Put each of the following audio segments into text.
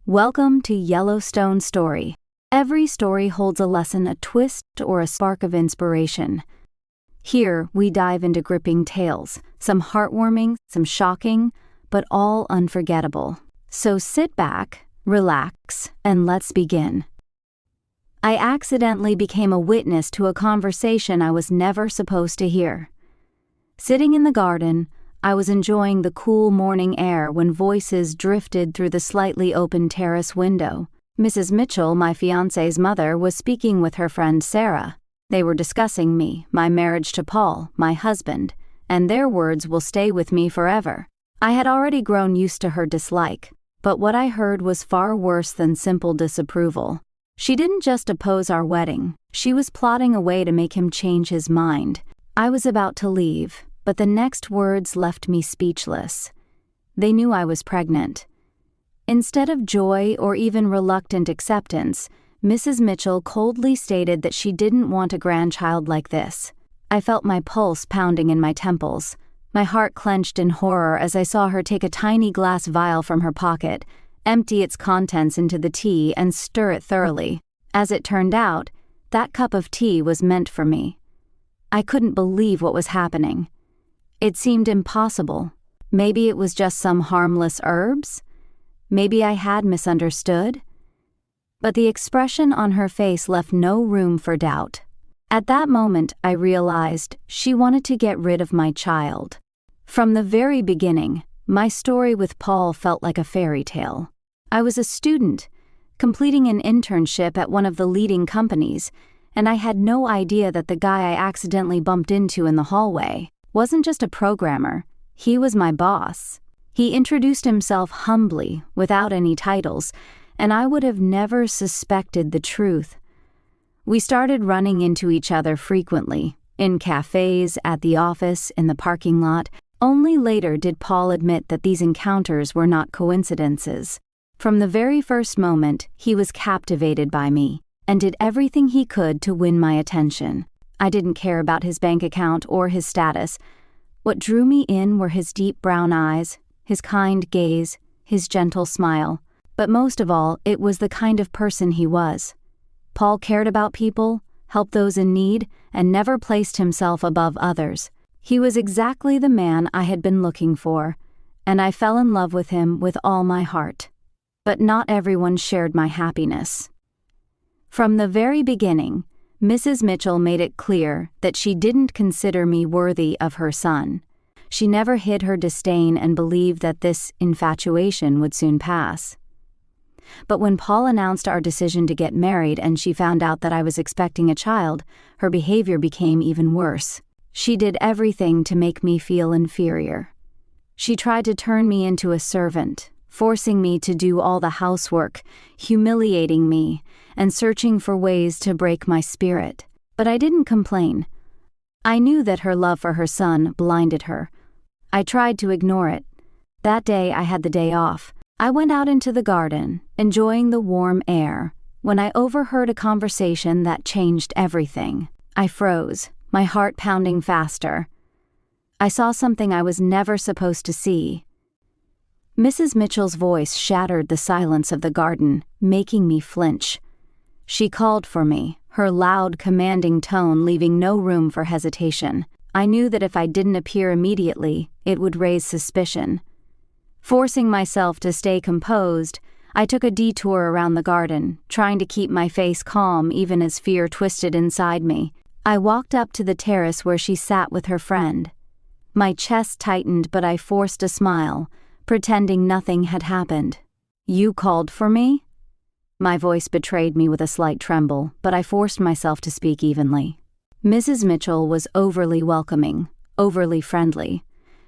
Welcome to Yellowstone Story. Every story holds a lesson, a twist, or a spark of inspiration. Here, we dive into gripping tales, some heartwarming, some shocking, but all unforgettable. So sit back, relax, and let's begin. I accidentally became a witness to a conversation I was never supposed to hear. Sitting in the garden, I was enjoying the cool morning air when voices drifted through the slightly open terrace window. Mrs. Mitchell, my fiancé's mother, was speaking with her friend Sarah. They were discussing me, my marriage to Paul, my husband, and their words will stay with me forever. I had already grown used to her dislike, but what I heard was far worse than simple disapproval. She didn't just oppose our wedding, she was plotting a way to make him change his mind. I was about to leave, but the next words left me speechless. They knew I was pregnant. Instead of joy or even reluctant acceptance, Mrs. Mitchell coldly stated that she didn't want a grandchild like this. I felt my pulse pounding in my temples. My heart clenched in horror as I saw her take a tiny glass vial from her pocket, empty its contents into the tea, and stir it thoroughly. As it turned out, that cup of tea was meant for me. I couldn't believe what was happening. It seemed impossible. Maybe it was just some harmless herbs? Maybe I had misunderstood? But the expression on her face left no room for doubt. At that moment, I realized she wanted to get rid of my child. From the very beginning, my story with Paul felt like a fairy tale. I was a student, completing an internship at one of the leading companies, and I had no idea that the guy I accidentally bumped into in the hallway wasn't just a programmer, he was my boss. He introduced himself humbly, without any titles, and I would have never suspected the truth. We started running into each other frequently, in cafes, at the office, in the parking lot. Only later did Paul admit that these encounters were not coincidences. From the very first moment, he was captivated by me, and did everything he could to win my attention. I didn't care about his bank account or his status. What drew me in were his deep brown eyes, his kind gaze, his gentle smile. But most of all, it was the kind of person he was. Paul cared about people, helped those in need, and never placed himself above others. He was exactly the man I had been looking for, and I fell in love with him with all my heart. But not everyone shared my happiness. From the very beginning, Mrs. Mitchell made it clear that she didn't consider me worthy of her son. She never hid her disdain and believed that this infatuation would soon pass. But when Paul announced our decision to get married and she found out that I was expecting a child, her behavior became even worse. She did everything to make me feel inferior. She tried to turn me into a servant, forcing me to do all the housework, humiliating me, and searching for ways to break my spirit. But I didn't complain. I knew that her love for her son blinded her. I tried to ignore it. That day I had the day off. I went out into the garden, enjoying the warm air, when I overheard a conversation that changed everything. I froze, my heart pounding faster. I saw something I was never supposed to see. Mrs. Mitchell's voice shattered the silence of the garden, making me flinch. She called for me, her loud, commanding tone leaving no room for hesitation. I knew that if I didn't appear immediately, it would raise suspicion. Forcing myself to stay composed, I took a detour around the garden, trying to keep my face calm even as fear twisted inside me. I walked up to the terrace where she sat with her friend. My chest tightened, but I forced a smile, pretending nothing had happened. "You called for me?" My voice betrayed me with a slight tremble, but I forced myself to speak evenly. Mrs. Mitchell was overly welcoming, overly friendly.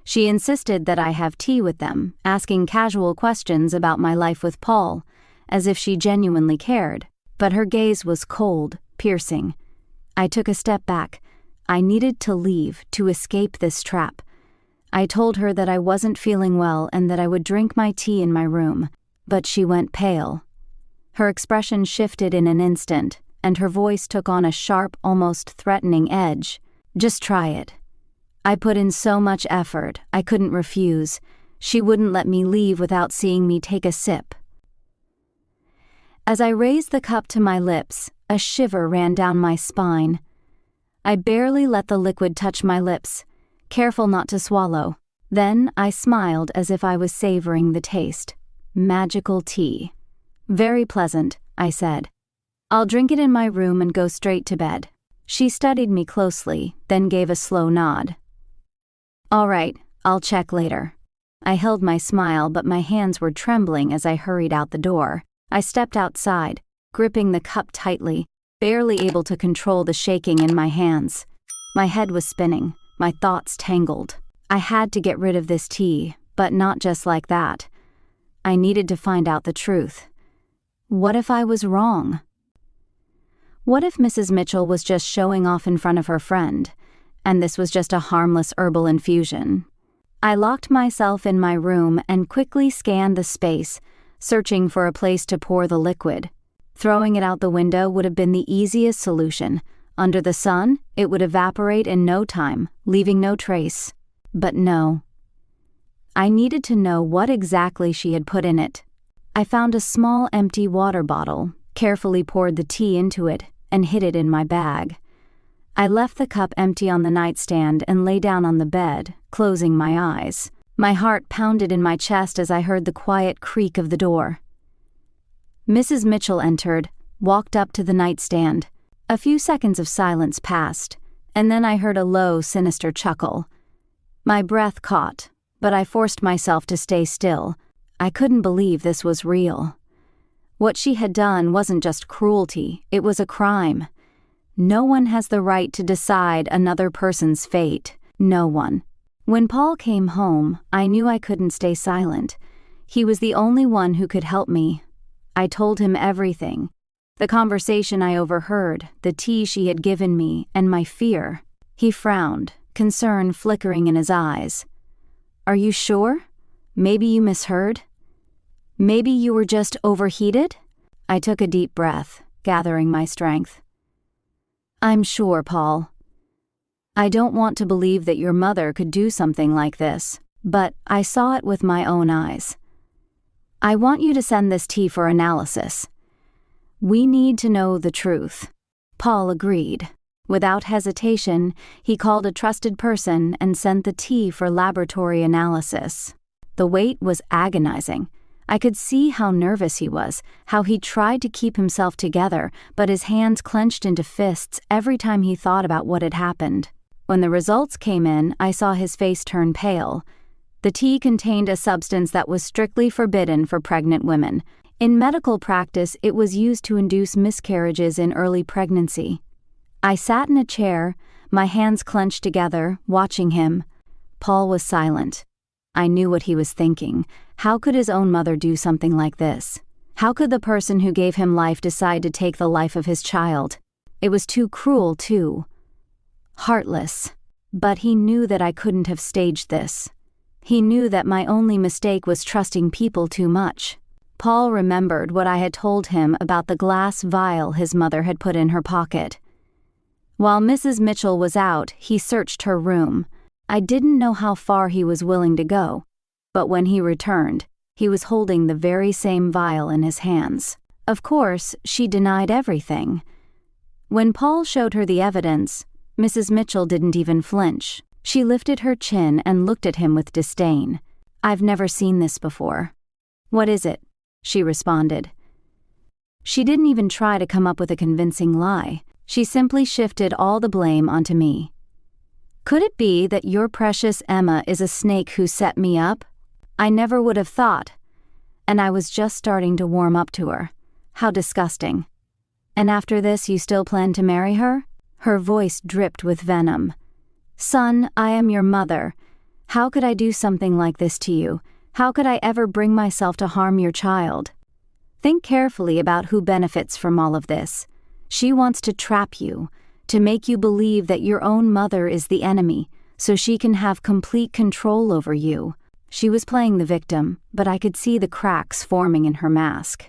She insisted that I have tea with them, asking casual questions about my life with Paul, as if she genuinely cared. But her gaze was cold, piercing. I took a step back. I needed to leave, to escape this trap. I told her that I wasn't feeling well and that I would drink my tea in my room, but she went pale. Her expression shifted in an instant, and her voice took on a sharp, almost threatening edge. "Just try it." I put in so much effort, I couldn't refuse. She wouldn't let me leave without seeing me take a sip. As I raised the cup to my lips, a shiver ran down my spine. I barely let the liquid touch my lips, careful not to swallow. Then I smiled as if I was savoring the taste. Magical tea. Very pleasant, I said. I'll drink it in my room and go straight to bed. She studied me closely, then gave a slow nod. All right, I'll check later. I held my smile, but my hands were trembling as I hurried out the door. I stepped outside, gripping the cup tightly, barely able to control the shaking in my hands. My head was spinning, my thoughts tangled. I had to get rid of this tea, but not just like that. I needed to find out the truth. What if I was wrong? What if Mrs. Mitchell was just showing off in front of her friend, and this was just a harmless herbal infusion? I locked myself in my room and quickly scanned the space, searching for a place to pour the liquid. Throwing it out the window would have been the easiest solution. Under the sun, it would evaporate in no time, leaving no trace. But no. I needed to know what exactly she had put in it. I found a small empty water bottle, carefully poured the tea into it, and hid it in my bag. I left the cup empty on the nightstand and lay down on the bed, closing my eyes. My heart pounded in my chest as I heard the quiet creak of the door. Mrs. Mitchell entered, walked up to the nightstand. A few seconds of silence passed, and then I heard a low, sinister chuckle. My breath caught, but I forced myself to stay still. I couldn't believe this was real. What she had done wasn't just cruelty, it was a crime. No one has the right to decide another person's fate. No one. When Paul came home, I knew I couldn't stay silent. He was the only one who could help me. I told him everything. The conversation I overheard, the tea she had given me, and my fear. He frowned, concern flickering in his eyes. Are you sure? Maybe you misheard? Maybe you were just overheated? I took a deep breath, gathering my strength. I'm sure, Paul. I don't want to believe that your mother could do something like this, but I saw it with my own eyes. I want you to send this tea for analysis. We need to know the truth. Paul agreed. Without hesitation, he called a trusted person and sent the tea for laboratory analysis. The wait was agonizing. I could see how nervous he was, how he tried to keep himself together, but his hands clenched into fists every time he thought about what had happened. When the results came in, I saw his face turn pale. The tea contained a substance that was strictly forbidden for pregnant women. In medical practice, it was used to induce miscarriages in early pregnancy. I sat in a chair, my hands clenched together, watching him. Paul was silent. I knew what he was thinking. How could his own mother do something like this? How could the person who gave him life decide to take the life of his child? It was too cruel, too. Heartless. But he knew that I couldn't have staged this. He knew that my only mistake was trusting people too much. Paul remembered what I had told him about the glass vial his mother had put in her pocket. While Mrs. Mitchell was out, he searched her room. I didn't know how far he was willing to go, but when he returned, he was holding the very same vial in his hands. Of course, she denied everything. When Paul showed her the evidence, Mrs. Mitchell didn't even flinch. She lifted her chin and looked at him with disdain. I've never seen this before. What is it? She responded. She didn't even try to come up with a convincing lie. She simply shifted all the blame onto me. Could it be that your precious Emma is a snake who set me up? I never would have thought. And I was just starting to warm up to her. How disgusting. And after this you still plan to marry her? Her voice dripped with venom. Son, I am your mother. How could I do something like this to you? How could I ever bring myself to harm your child? Think carefully about who benefits from all of this. She wants to trap you, to make you believe that your own mother is the enemy, so she can have complete control over you. She was playing the victim, but I could see the cracks forming in her mask.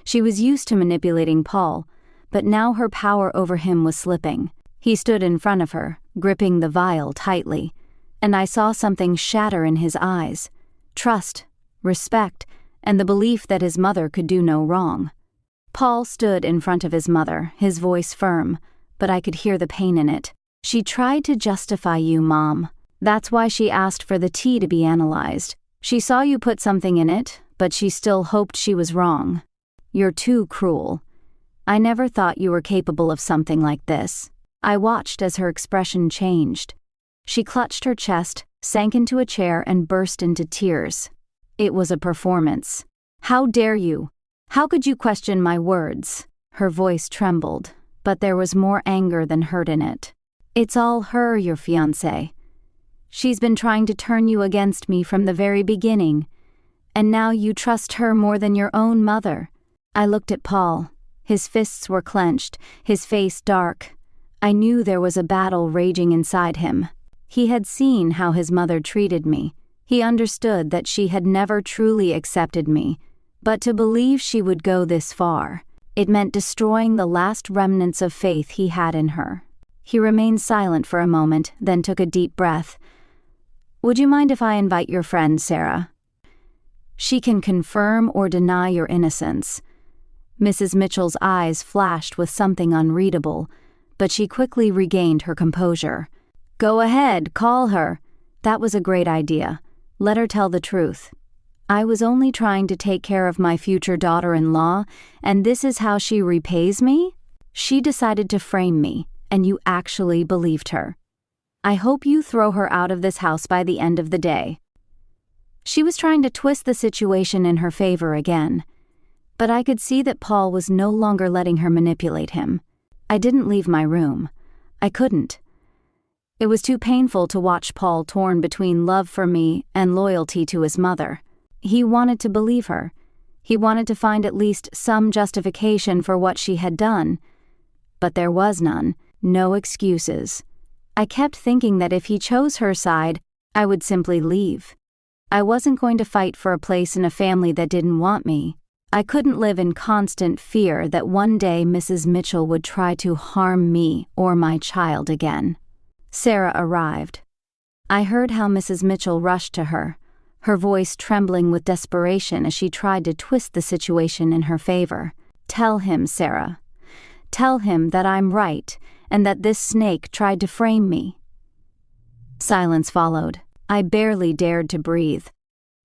She was used to manipulating Paul, but now her power over him was slipping. He stood in front of her, gripping the vial tightly, and I saw something shatter in his eyes. Trust, respect, and the belief that his mother could do no wrong. Paul stood in front of his mother, his voice firm, but I could hear the pain in it. "She tried to justify you, Mom. That's why she asked for the tea to be analyzed. She saw you put something in it, but she still hoped she was wrong. You're too cruel. I never thought you were capable of something like this." I watched as her expression changed. She clutched her chest, sank into a chair, and burst into tears. "It was a performance. How dare you? How could you question my words?" Her voice trembled, but there was more anger than hurt in it. "It's all her, your fiancé. She's been trying to turn you against me from the very beginning, and now you trust her more than your own mother." I looked at Paul. His fists were clenched, his face dark. I knew there was a battle raging inside him. He had seen how his mother treated me. He understood that she had never truly accepted me, but to believe she would go this far, it meant destroying the last remnants of faith he had in her. He remained silent for a moment, then took a deep breath. "Would you mind if I invite your friend, Sarah? She can confirm or deny your innocence." Mrs. Mitchell's eyes flashed with something unreadable, but she quickly regained her composure. "Go ahead, call her. That was a great idea. Let her tell the truth. I was only trying to take care of my future daughter-in-law, and this is how she repays me? She decided to frame me, and you actually believed her. I hope you throw her out of this house by the end of the day." She was trying to twist the situation in her favor again, but I could see that Paul was no longer letting her manipulate him. I didn't leave my room. I couldn't. It was too painful to watch Paul torn between love for me and loyalty to his mother. He wanted to believe her. He wanted to find at least some justification for what she had done. But there was none, no excuses. I kept thinking that if he chose her side, I would simply leave. I wasn't going to fight for a place in a family that didn't want me. I couldn't live in constant fear that one day Mrs. Mitchell would try to harm me or my child again. Sarah arrived. I heard how Mrs. Mitchell rushed to her, her voice trembling with desperation as she tried to twist the situation in her favor. "Tell him, Sarah. Tell him that I'm right and that this snake tried to frame me." Silence followed. I barely dared to breathe.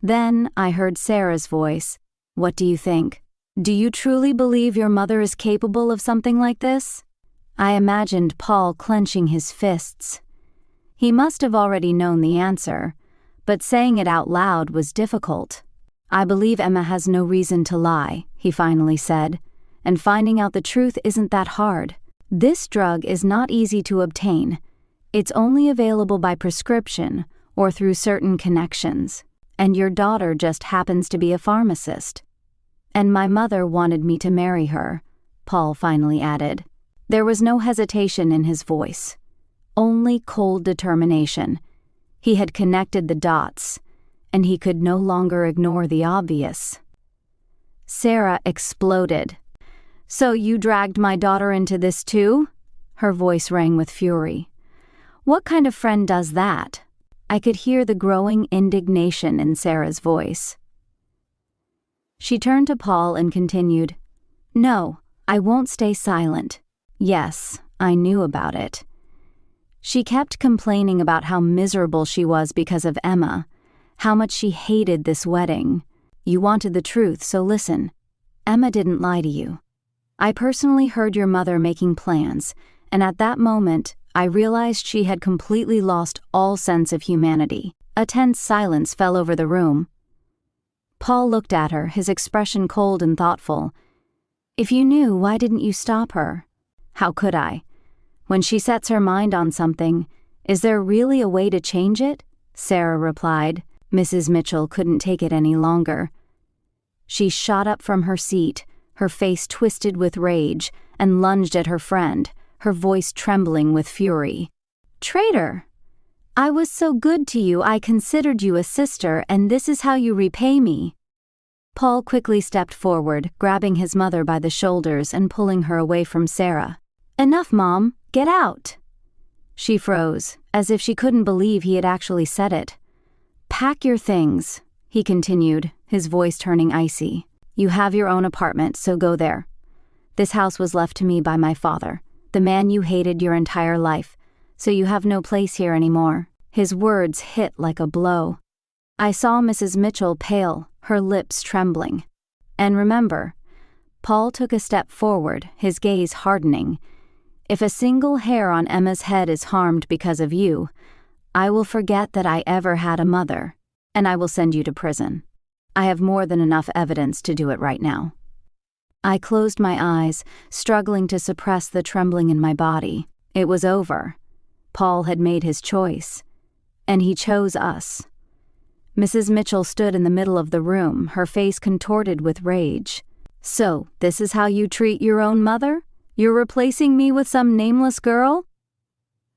Then I heard Sarah's voice. "What do you think? Do you truly believe your mother is capable of something like this?" I imagined Paul clenching his fists. He must have already known the answer, but saying it out loud was difficult. "I believe Emma has no reason to lie," he finally said, "and finding out the truth isn't that hard. This drug is not easy to obtain. It's only available by prescription or through certain connections, and your daughter just happens to be a pharmacist. And my mother wanted me to marry her," Paul finally added. There was no hesitation in his voice, only cold determination. He had connected the dots, and he could no longer ignore the obvious. Sarah exploded. "So you dragged my daughter into this too?" Her voice rang with fury. "What kind of friend does that?" I could hear the growing indignation in Sarah's voice. She turned to Paul and continued, "No, I won't stay silent. Yes, I knew about it. She kept complaining about how miserable she was because of Emma, how much she hated this wedding. You wanted the truth, so listen. Emma didn't lie to you. I personally heard your mother making plans, and at that moment, I realized she had completely lost all sense of humanity." A tense silence fell over the room. Paul looked at her, his expression cold and thoughtful. "If you knew, why didn't you stop her?" "How could I? When she sets her mind on something, is there really a way to change it?" Sarah replied. Mrs. Mitchell couldn't take it any longer. She shot up from her seat, her face twisted with rage, and lunged at her friend, her voice trembling with fury. "Traitor! I was so good to you, I considered you a sister, and this is how you repay me." Paul quickly stepped forward, grabbing his mother by the shoulders and pulling her away from Sarah. "Enough, Mom. Get out." She froze, as if she couldn't believe he had actually said it. "Pack your things," he continued, his voice turning icy. "You have your own apartment, so go there. This house was left to me by my father, the man you hated your entire life, so you have no place here anymore." His words hit like a blow. I saw Mrs. Mitchell pale, her lips trembling. And remember, Paul took a step forward, his gaze hardening. "If a single hair on Emma's head is harmed because of you, I will forget that I ever had a mother, and I will send you to prison. I have more than enough evidence to do it right now." I closed my eyes, struggling to suppress the trembling in my body. It was over. Paul had made his choice, and he chose us. Mrs. Mitchell stood in the middle of the room, her face contorted with rage. "So, this is how you treat your own mother? You're replacing me with some nameless girl?"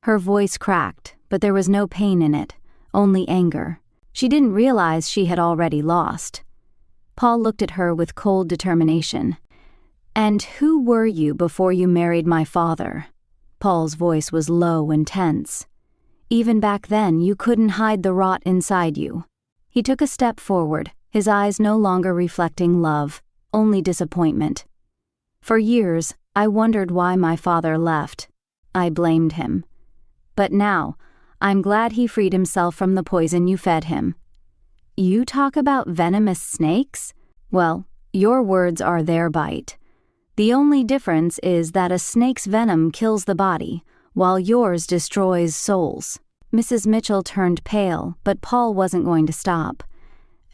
Her voice cracked, but there was no pain in it, only anger. She didn't realize she had already lost. Paul looked at her with cold determination. "And who were you before you married my father?" Paul's voice was low and tense. "Even back then, you couldn't hide the rot inside you." He took a step forward, his eyes no longer reflecting love, only disappointment. "For years, I wondered why my father left. I blamed him. But now, I'm glad he freed himself from the poison you fed him." "You talk about venomous snakes? Well, your words are their bite. The only difference is that a snake's venom kills the body, while yours destroys souls." Mrs. Mitchell turned pale, but Paul wasn't going to stop.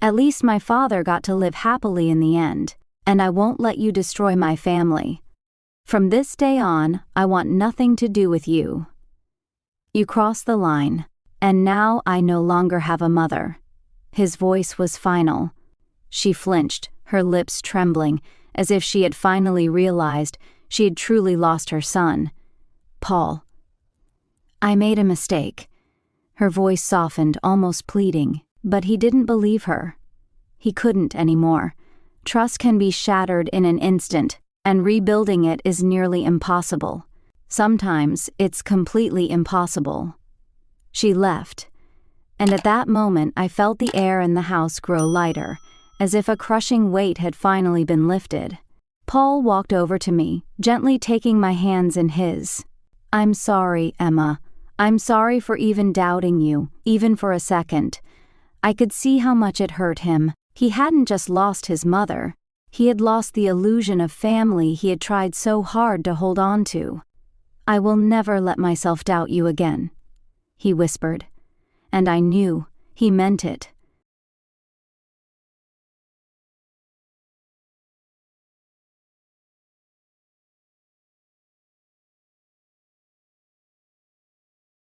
"At least my father got to live happily in the end, and I won't let you destroy my family. From this day on, I want nothing to do with you. You crossed the line, and now I no longer have a mother." His voice was final. She flinched, her lips trembling, as if she had finally realized she had truly lost her son. "Paul, I made a mistake." Her voice softened, almost pleading, but he didn't believe her. He couldn't anymore. Trust can be shattered in an instant, and rebuilding it is nearly impossible. Sometimes it's completely impossible. She left, and at that moment I felt the air in the house grow lighter, as if a crushing weight had finally been lifted. Paul walked over to me, gently taking my hands in his. "I'm sorry, Emma. I'm sorry for even doubting you, even for a second." I could see how much it hurt him. He hadn't just lost his mother. He had lost the illusion of family he had tried so hard to hold on to. "I will never let myself doubt you again," he whispered. And I knew he meant it.